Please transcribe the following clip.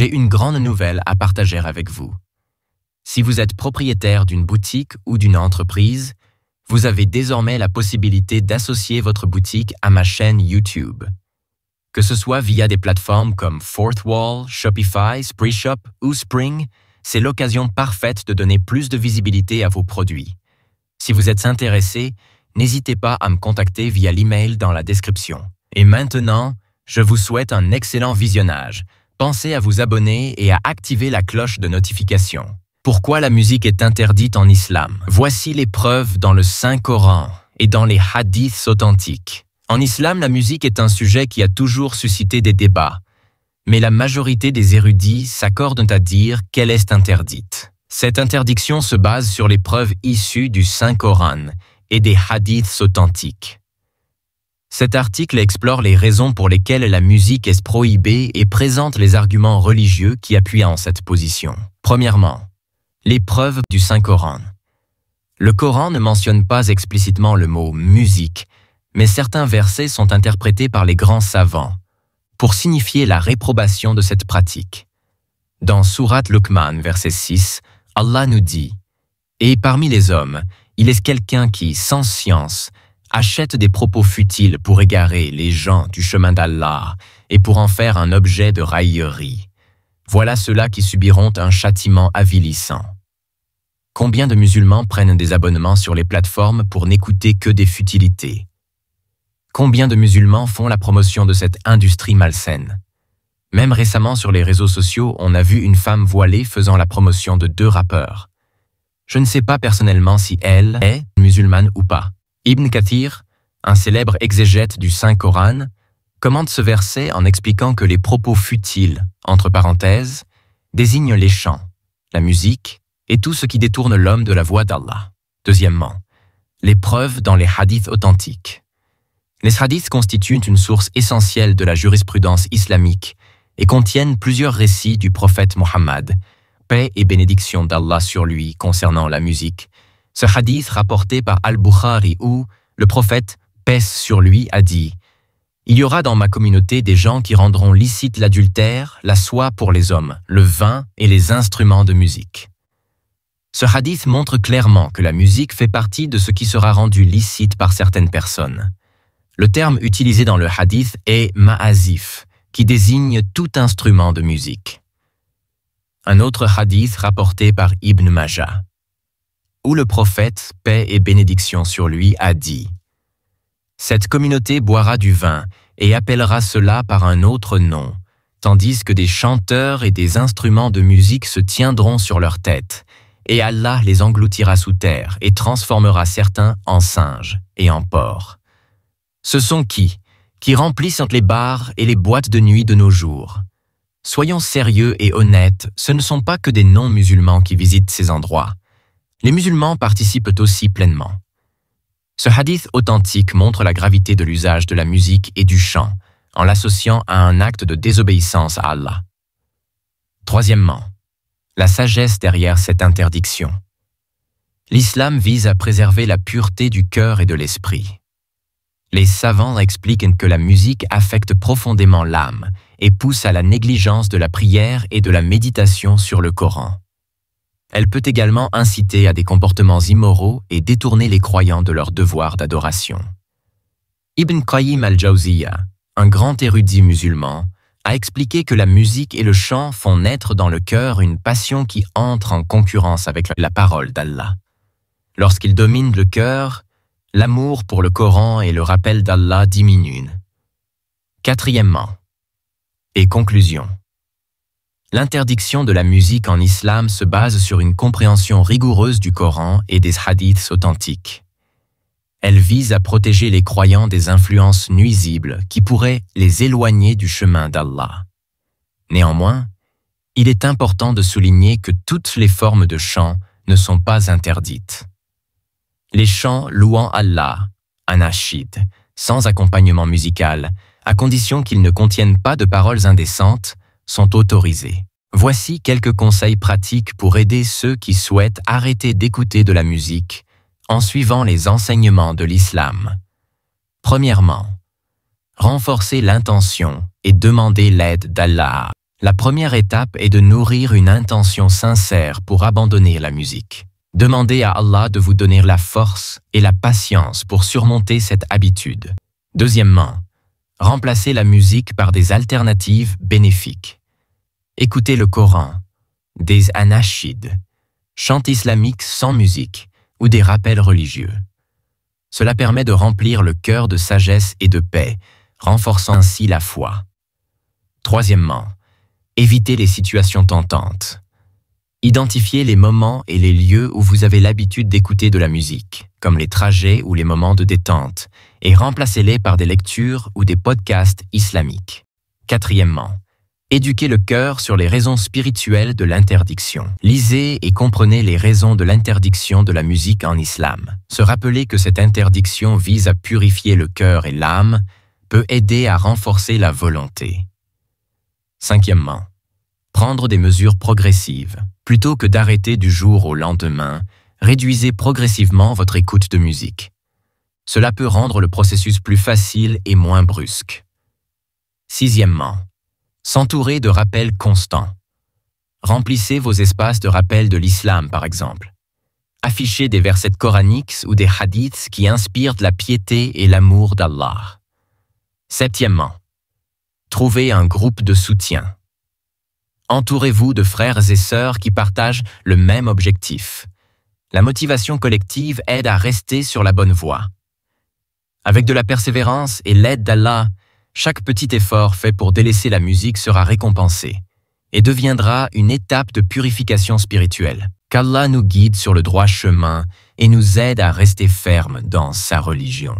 j'ai une grande nouvelle à partager avec vous. Si vous êtes propriétaire d'une boutique ou d'une entreprise, vous avez désormais la possibilité d'associer votre boutique à ma chaîne YouTube. Que ce soit via des plateformes comme Fourth Wall, Shopify, Spreeshop ou Spring, c'est l'occasion parfaite de donner plus de visibilité à vos produits. Si vous êtes intéressé, n'hésitez pas à me contacter via l'email dans la description. Et maintenant, je vous souhaite un excellent visionnage. Pensez à vous abonner et à activer la cloche de notification. Pourquoi la musique est interdite en islam? Voici les preuves dans le Saint-Coran et dans les hadiths authentiques. En islam, la musique est un sujet qui a toujours suscité des débats, mais la majorité des érudits s'accordent à dire qu'elle est interdite. Cette interdiction se base sur les preuves issues du Saint-Coran et des hadiths authentiques. Cet article explore les raisons pour lesquelles la musique est prohibée et présente les arguments religieux qui appuient en cette position. Premièrement, les preuves du Saint-Coran. Le Coran ne mentionne pas explicitement le mot « musique », mais certains versets sont interprétés par les grands savants pour signifier la réprobation de cette pratique. Dans Sourate Luqman, verset 6, Allah nous dit « Et parmi les hommes, il est quelqu'un qui, sans science, achète des propos futiles pour égarer les gens du chemin d'Allah et pour en faire un objet de raillerie. Voilà ceux-là qui subiront un châtiment avilissant. » Combien de musulmans prennent des abonnements sur les plateformes pour n'écouter que des futilités? Combien de musulmans font la promotion de cette industrie malsaine? Même récemment sur les réseaux sociaux, on a vu une femme voilée faisant la promotion de 2 rappeurs. Je ne sais pas personnellement si elle est musulmane ou pas. Ibn Kathir, un célèbre exégète du Saint-Coran, commente ce verset en expliquant que les propos futiles, entre parenthèses, désignent les chants, la musique et tout ce qui détourne l'homme de la voie d'Allah. Deuxièmement, les preuves dans les hadiths authentiques. Les hadiths constituent une source essentielle de la jurisprudence islamique et contiennent plusieurs récits du prophète Mohammed, paix et bénédiction d'Allah sur lui concernant la musique. Ce hadith rapporté par Al-Bukhari où le prophète, paix sur lui, a dit « Il y aura dans ma communauté des gens qui rendront licite l'adultère, la soie pour les hommes, le vin et les instruments de musique. » Ce hadith montre clairement que la musique fait partie de ce qui sera rendu licite par certaines personnes. Le terme utilisé dans le hadith est « ma'azif », qui désigne tout instrument de musique. Un autre hadith rapporté par Ibn Majah, où le prophète, paix et bénédiction sur lui, a dit « Cette communauté boira du vin et appellera cela par un autre nom, tandis que des chanteurs et des instruments de musique se tiendront sur leur tête, et Allah les engloutira sous terre et transformera certains en singes et en porcs. Ce sont qui remplissent les bars et les boîtes de nuit de nos jours. Soyons sérieux et honnêtes, ce ne sont pas que des non-musulmans qui visitent ces endroits. Les musulmans participent aussi pleinement. » Ce hadith authentique montre la gravité de l'usage de la musique et du chant, en l'associant à un acte de désobéissance à Allah. Troisièmement, la sagesse derrière cette interdiction. L'islam vise à préserver la pureté du cœur et de l'esprit. Les savants expliquent que la musique affecte profondément l'âme et pousse à la négligence de la prière et de la méditation sur le Coran. Elle peut également inciter à des comportements immoraux et détourner les croyants de leur devoir d'adoration. Ibn Qayyim al-Jawziyya, un grand érudit musulman, a expliqué que la musique et le chant font naître dans le cœur une passion qui entre en concurrence avec la parole d'Allah. Lorsqu'il domine le cœur, l'amour pour le Coran et le rappel d'Allah diminuent. Quatrièmement, et conclusion. L'interdiction de la musique en islam se base sur une compréhension rigoureuse du Coran et des hadiths authentiques. Elle vise à protéger les croyants des influences nuisibles qui pourraient les éloigner du chemin d'Allah. Néanmoins, il est important de souligner que toutes les formes de chant ne sont pas interdites. Les chants louant Allah, anashid, sans accompagnement musical, à condition qu'ils ne contiennent pas de paroles indécentes, sont autorisés. Voici quelques conseils pratiques pour aider ceux qui souhaitent arrêter d'écouter de la musique en suivant les enseignements de l'islam. Premièrement, renforcer l'intention et demander l'aide d'Allah. La première étape est de nourrir une intention sincère pour abandonner la musique. Demandez à Allah de vous donner la force et la patience pour surmonter cette habitude. Deuxièmement, remplacez la musique par des alternatives bénéfiques. Écoutez le Coran, des anashids, chants islamiques sans musique ou des rappels religieux. Cela permet de remplir le cœur de sagesse et de paix, renforçant ainsi la foi. Troisièmement, évitez les situations tentantes. Identifiez les moments et les lieux où vous avez l'habitude d'écouter de la musique, comme les trajets ou les moments de détente, et remplacez-les par des lectures ou des podcasts islamiques. Quatrièmement, éduquez le cœur sur les raisons spirituelles de l'interdiction. Lisez et comprenez les raisons de l'interdiction de la musique en islam. Se rappeler que cette interdiction vise à purifier le cœur et l'âme peut aider à renforcer la volonté. Cinquièmement, prendre des mesures progressives. Plutôt que d'arrêter du jour au lendemain, réduisez progressivement votre écoute de musique. Cela peut rendre le processus plus facile et moins brusque. Sixièmement, s'entourer de rappels constants. Remplissez vos espaces de rappels de l'islam, par exemple. Affichez des versets coraniques ou des hadiths qui inspirent de la piété et l'amour d'Allah. Septièmement, trouvez un groupe de soutien. Entourez-vous de frères et sœurs qui partagent le même objectif. La motivation collective aide à rester sur la bonne voie. Avec de la persévérance et l'aide d'Allah, chaque petit effort fait pour délaisser la musique sera récompensé et deviendra une étape de purification spirituelle. Qu'Allah nous guide sur le droit chemin et nous aide à rester fermes dans sa religion.